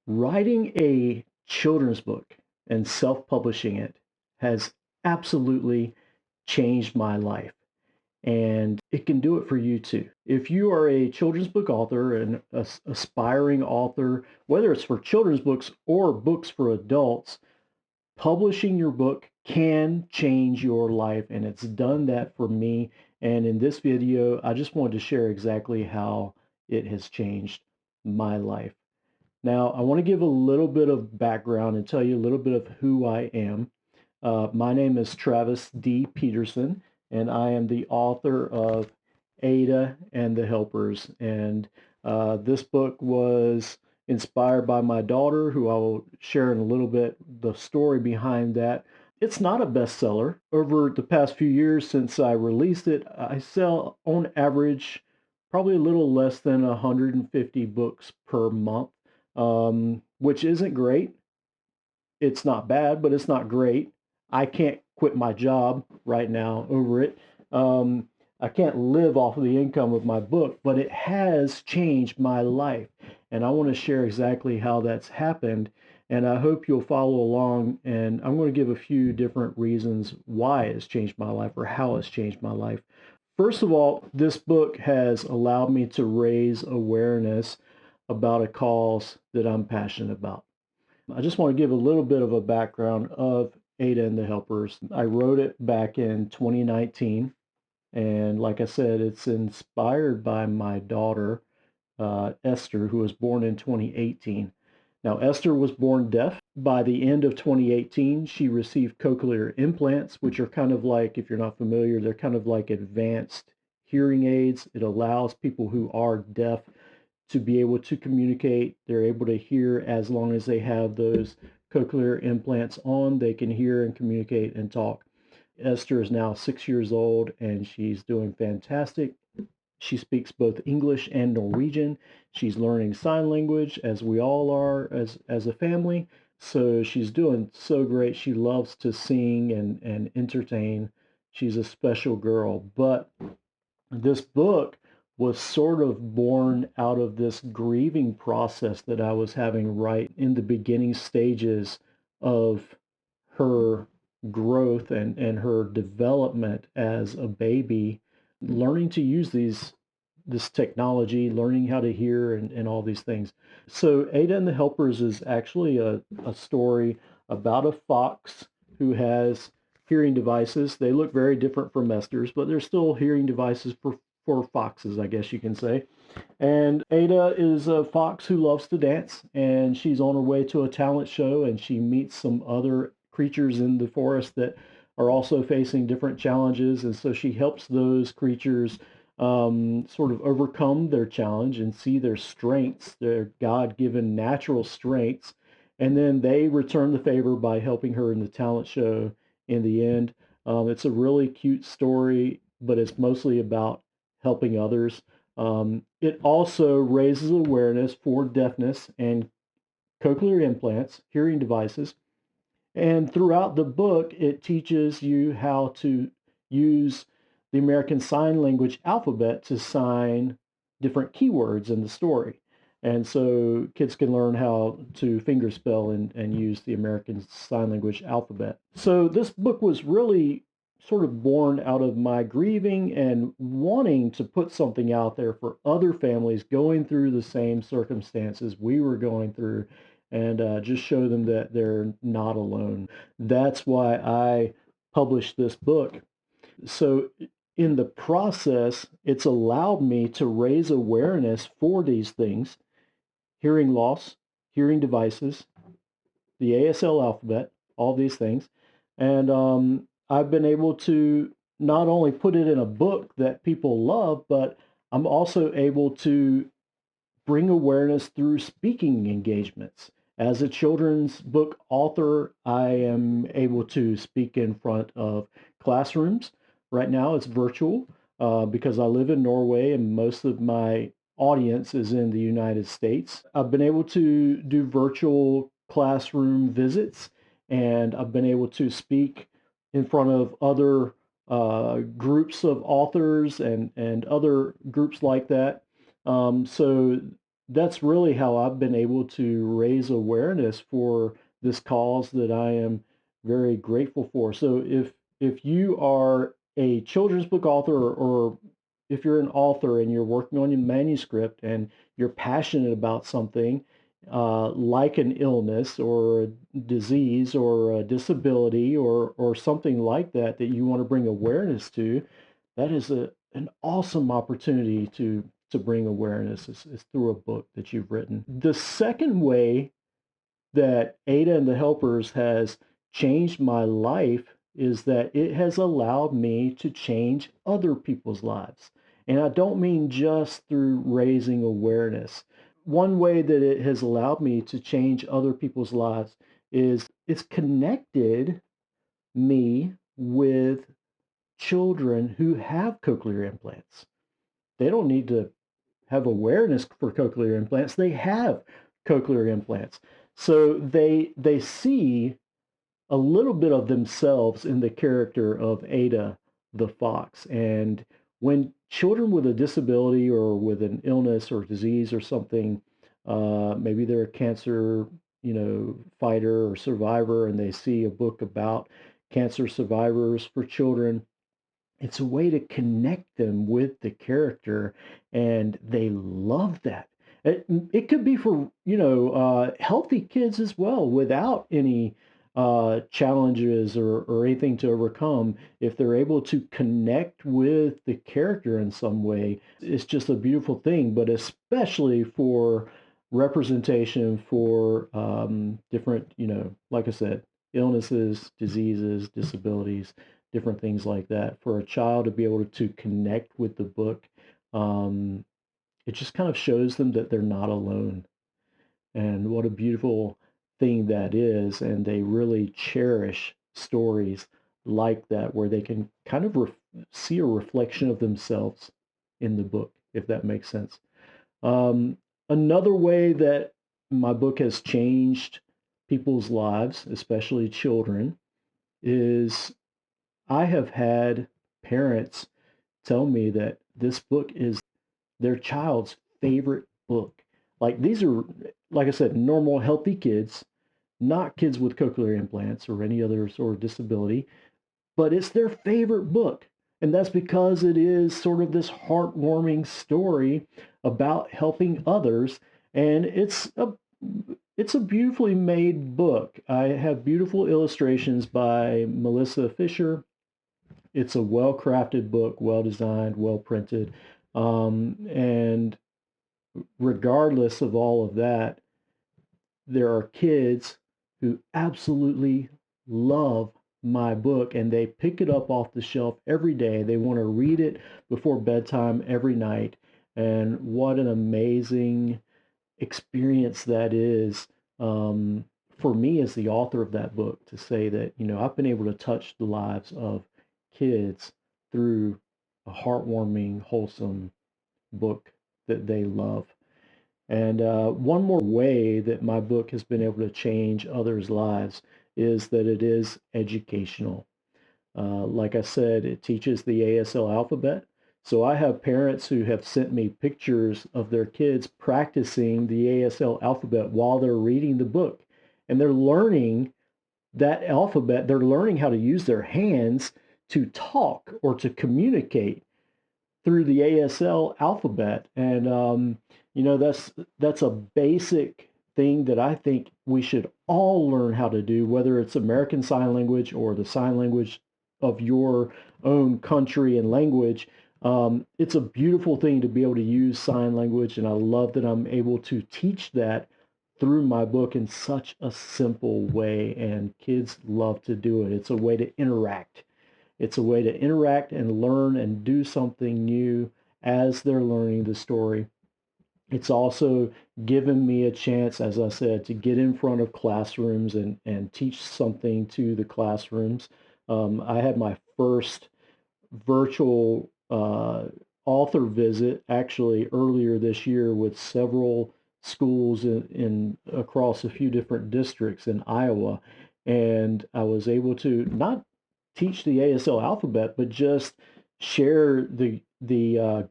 Writing a children's book and self-publishing it has absolutely changed my life, and it can do it for you too. If you are a children's book author and aspiring author, whether it's for children's books or books for adults, publishing your book can change your life, and it's done that for me. And in this video, I just wanted to share exactly how it has changed my life. Now, I want to give a little bit of background and tell you a little bit of who I am. My name is Travis D. Peterson, and I am the author of Ada and the Helpers. And this book was inspired by my daughter, who I will share in a little bit the story behind that. It's not a bestseller. Over the past few years since I released it, I sell on average probably a little less than 150 books per month, which isn't great. It's not bad, but it's not great. I can't quit my job right now over it. Um, I can't live off of the income of my book, but it has changed my life. And I want to share exactly how that's happened. And I hope you'll follow along. And I'm going to give a few different reasons why it's changed my life or how it's changed my life. First of all, this book has allowed me to raise awareness about a cause that I'm passionate about. I just want to give a little bit of a background of Ada and the Helpers. I wrote it back in 2019. And like I said, it's inspired by my daughter, Esther, who was born in 2018. Now, Esther was born deaf. By the end of 2018, she received cochlear implants, which are kind of like, if you're not familiar, they're kind of like advanced hearing aids. It allows people who are deaf to be able to communicate. They're able to hear as long as they have those cochlear implants on. They can hear and communicate and talk. Esther is now 6 years old and she's doing fantastic. She speaks both English and Norwegian. She's learning sign language, as we all are as a family. So she's doing so great. She loves to sing and entertain. She's a special girl. But this book was sort of born out of this grieving process that I was having right in the beginning stages of her growth and her development as a baby, learning to use this technology, learning how to hear and all these things. So Ada and the Helpers is actually a story about a fox who has hearing devices. They look very different from Esther's, but they're still hearing devices for foxes, I guess you can say. And Ada is a fox who loves to dance, and she's on her way to a talent show, and she meets some other creatures in the forest that are also facing different challenges. And so she helps those creatures sort of overcome their challenge and see their strengths, their God given natural strengths. And then they return the favor by helping her in the talent show in the end. It's a really cute story, but it's mostly about helping others. It also raises awareness for deafness and cochlear implants, hearing devices. And throughout the book, it teaches you how to use the American Sign Language alphabet to sign different keywords in the story. And so kids can learn how to fingerspell and use the American Sign Language alphabet. So this book was really sort of born out of my grieving and wanting to put something out there for other families going through the same circumstances we were going through, and just show them that they're not alone. That's why I published this book. So, in the process, it's allowed me to raise awareness for these things: hearing loss, hearing devices, the ASL alphabet, all these things. And I've been able to not only put it in a book that people love, but I'm also able to bring awareness through speaking engagements. As a children's book author, I am able to speak in front of classrooms. Right now, it's virtual because I live in Norway and most of my audience is in the United States. I've been able to do virtual classroom visits, and I've been able to speak in front of other groups of authors and other groups like that. So that's really how I've been able to raise awareness for this cause that I am very grateful for. So if you are a children's book author, or if you're an author and you're working on your manuscript and you're passionate about something, like an illness or a disease or a disability or something like that that you want to bring awareness to, that is an awesome opportunity to bring awareness is through a book that you've written. The second way that Ada and the Helpers has changed my life is that it has allowed me to change other people's lives. And I don't mean just through raising awareness. One way that it has allowed me to change other people's lives is it's connected me with children who have cochlear implants. They don't need to have awareness for cochlear implants. They have cochlear implants. So they see a little bit of themselves in the character of Ada the fox. And when children with a disability or with an illness or disease or something, maybe they're a cancer, fighter or survivor, and they see a book about cancer survivors for children, it's a way to connect them with the character, and they love that. It could be for, healthy kids as well without any challenges or anything to overcome. If they're able to connect with the character in some way, it's just a beautiful thing, but especially for representation for different, like I said, illnesses, diseases, disabilities, different things like that. For a child to be able to connect with the book, um, it just kind of shows them that they're not alone. And what a beautiful thing that is. And they really cherish stories like that, where they can kind of see a reflection of themselves in the book, if that makes sense. Um, Another way that my book has changed people's lives, especially children, is I have had parents tell me that this book is their child's favorite book. Like, these are, like I said, normal, healthy kids, not kids with cochlear implants or any other sort of disability, but it's their favorite book. And that's because it is sort of this heartwarming story about helping others. And it's a beautifully made book. I have beautiful illustrations by Melissa Fisher. It's a well-crafted book, well-designed, well-printed. And regardless of all of that, there are kids who absolutely love my book, and they pick it up off the shelf every day. They want to read it before bedtime every night. And what an amazing experience that is, for me as the author of that book, to say that, I've been able to touch the lives of kids through a heartwarming, wholesome book that they love. And one more way that my book has been able to change others' lives is that it is educational. Like I said, it teaches the ASL alphabet. So I have parents who have sent me pictures of their kids practicing the ASL alphabet while they're reading the book. And they're learning that alphabet, they're learning how to use their hands to talk or to communicate through the ASL alphabet. And that's a basic thing that I think we should all learn how to do, whether it's American Sign Language or the sign language of your own country and language. It's a beautiful thing to be able to use sign language, and I love that I'm able to teach that through my book in such a simple way, and kids love to do it. It's a way to interact. It's a way to interact and learn and do something new as they're learning the story. It's also given me a chance, as I said, to get in front of classrooms and teach something to the classrooms. I had my first virtual author visit actually earlier this year with several schools in across a few different districts in Iowa, and I was able to not teach the ASL alphabet, but just share the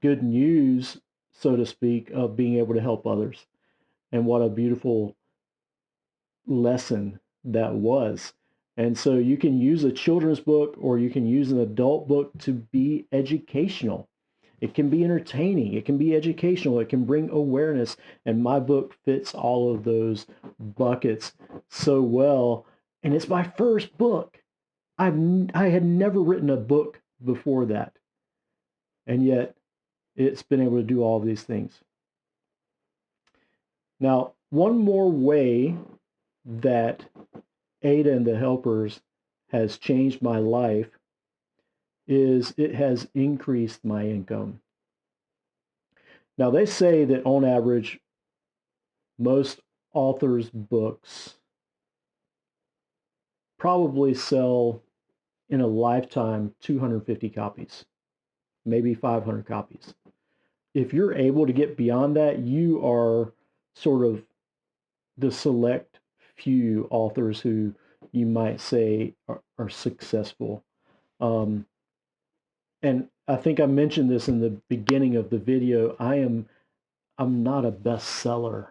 good news, so to speak, of being able to help others. And what a beautiful lesson that was. And so you can use a children's book or you can use an adult book to be educational. It can be entertaining, it can be educational, it can bring awareness. And my book fits all of those buckets so well. And it's my first book. I had never written a book before that. And yet it's been able to do all of these things. Now, one more way that Ada and the Helpers has changed my life is it has increased my income. Now, they say that on average, most authors' books probably sell in a lifetime 250 copies, maybe 500 copies. If you're able to get beyond that, you are sort of the select few authors who you might say are successful. And I think I mentioned this in the beginning of the video. I'm not a bestseller.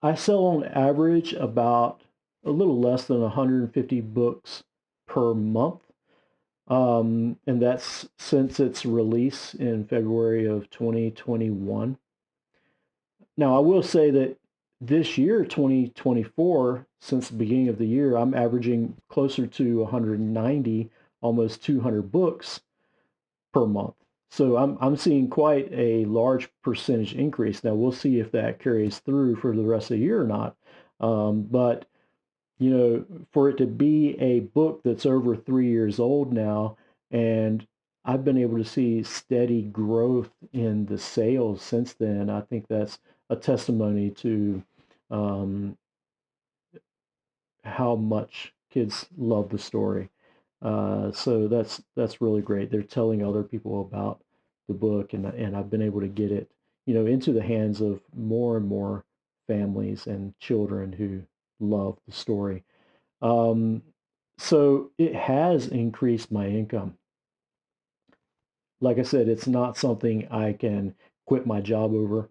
I sell on average about a little less than 150 books per month. And that's since its release in February of 2021. Now, I will say that this year, 2024, since the beginning of the year, I'm averaging closer to 190, almost 200 books per month. So I'm seeing quite a large percentage increase. Now we'll see if that carries through for the rest of the year or not. But you know, for it to be a book that's over 3 years old now, and I've been able to see steady growth in the sales since then, I think that's a testimony to um, how much kids love the story. So that's really great. They're telling other people about the book, and I've been able to get it, you know, into the hands of more and more families and children who love the story. Um, so it has increased my income. Like I said, it's not something I can quit my job over.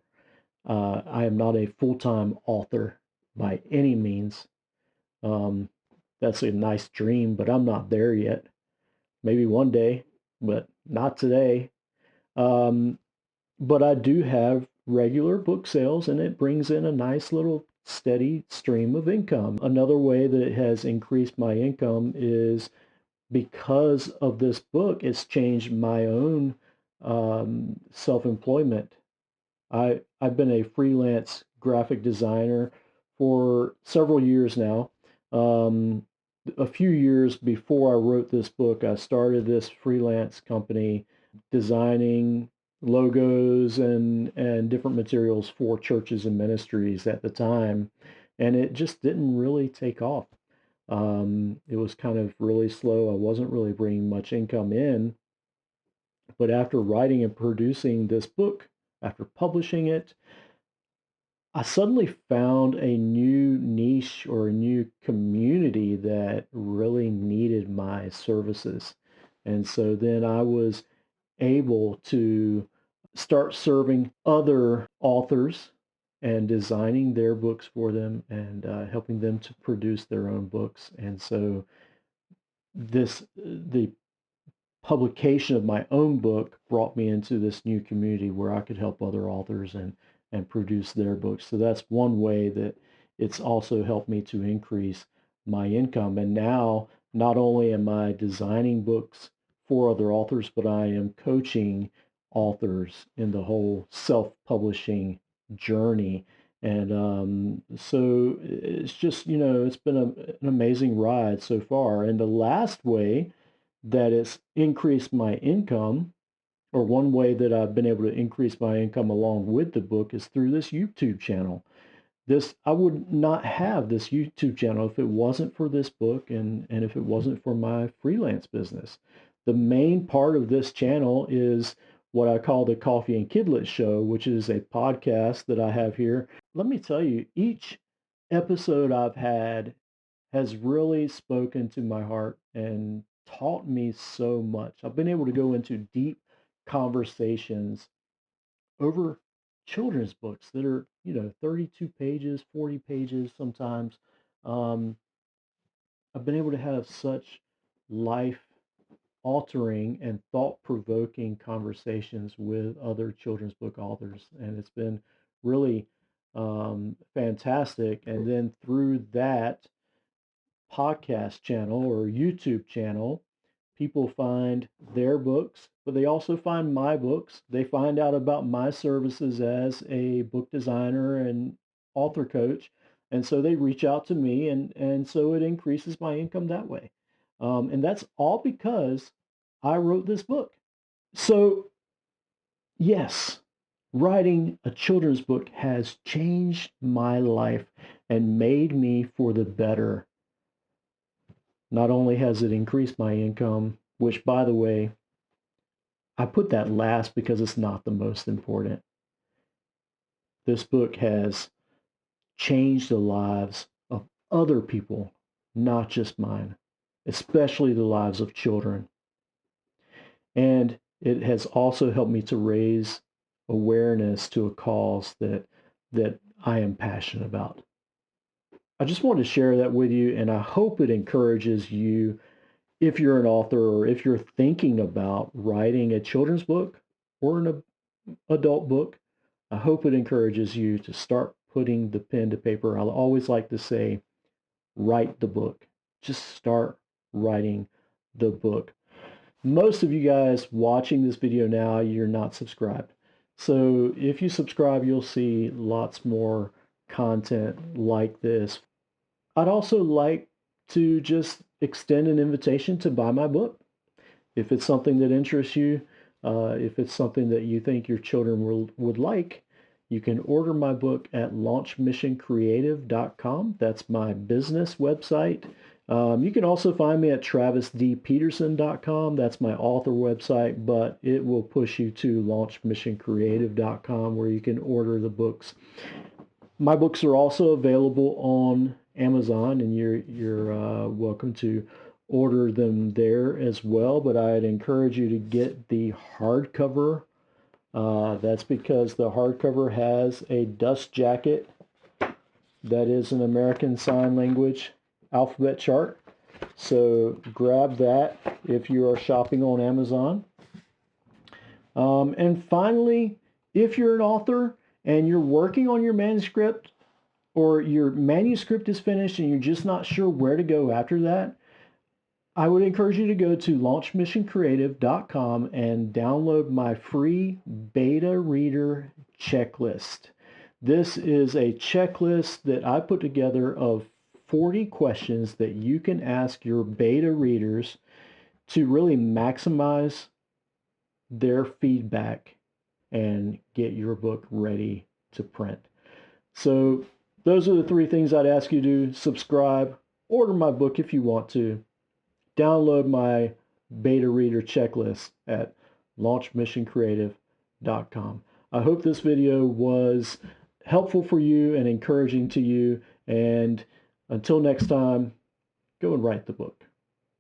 I am not a full-time author by any means. Um, that's a nice dream, but I'm not there yet. Maybe one day, but not today. Um, but I do have regular book sales, and it brings in a nice little steady stream of income. Another way that it has increased my income is because of this book, it's changed my own self-employment. I've been a freelance graphic designer for several years now. Um, a few years before I wrote this book, I started this freelance company designing logos and different materials for churches and ministries at the time, and it just didn't really take off. It was kind of really slow. I wasn't really bringing much income in, but after writing and producing this book, after publishing it, I suddenly found a new niche or a new community that really needed my services. And so then I was able to start serving other authors and designing their books for them and helping them to produce their own books. And so the publication of my own book brought me into this new community where I could help other authors and produce their books. So that's one way that it's also helped me to increase my income. And now not only am I designing books for other authors, but I am coaching authors in the whole self-publishing journey. And so it's just, you know, it's been an amazing ride so far. And the last way that it's increased my income, or one way that I've been able to increase my income along with the book is through this YouTube channel. This I would not have this YouTube channel if it wasn't for this book and if it wasn't for my freelance business. The main part of this channel is what I call the Coffee and Kidlit Show, which is a podcast that I have here. Let me tell you, each episode I've had has really spoken to my heart and taught me so much. I've been able to go into deep conversations over children's books that are, 32 pages, 40 pages sometimes. Um, I've been able to have such life altering and thought provoking conversations with other children's book authors. And it's been really fantastic. And then through that podcast channel or YouTube channel, people find their books, but they also find my books. They find out about my services as a book designer and author coach. And so they reach out to me, and so it increases my income that way. And that's all because I wrote this book. So, yes, writing a children's book has changed my life and made me for the better. Not only has it increased my income, which, by the way, I put that last because it's not the most important. This book has changed the lives of other people, not just mine, especially the lives of children. And it has also helped me to raise awareness to a cause that I am passionate about. I just wanted to share that with you, and I hope it encourages you if you're an author or if you're thinking about writing a children's book or an adult book. I hope it encourages you to start putting the pen to paper. I always like to say, write the book. Just start writing the book. Most of you guys watching this video now, you're not subscribed. So if you subscribe, you'll see lots more content like this. I'd also like to just extend an invitation to buy my book. If it's something that interests you, if it's something that you think your children would like, you can order my book at launchmissioncreative.com. That's my business website. You can also find me at travisdpeterson.com. That's my author website, but it will push you to launchmissioncreative.com where you can order the books. My books are also available on Amazon, and you're welcome to order them there as well. But I'd encourage you to get the hardcover. That's because the hardcover has a dust jacket that is an American Sign Language alphabet chart. So grab that if you are shopping on Amazon. And finally, if you're an author and you're working on your manuscript, or your manuscript is finished and you're just not sure where to go after that, I would encourage you to go to launchmissioncreative.com and download my free beta reader checklist. This is a checklist that I put together of 40 questions that you can ask your beta readers to really maximize their feedback and get your book ready to print. So those are the three things I'd ask you to do. Subscribe, order my book if you want to, download my beta reader checklist at launchmissioncreative.com. I hope this video was helpful for you and encouraging to you. And until next time, go and write the book.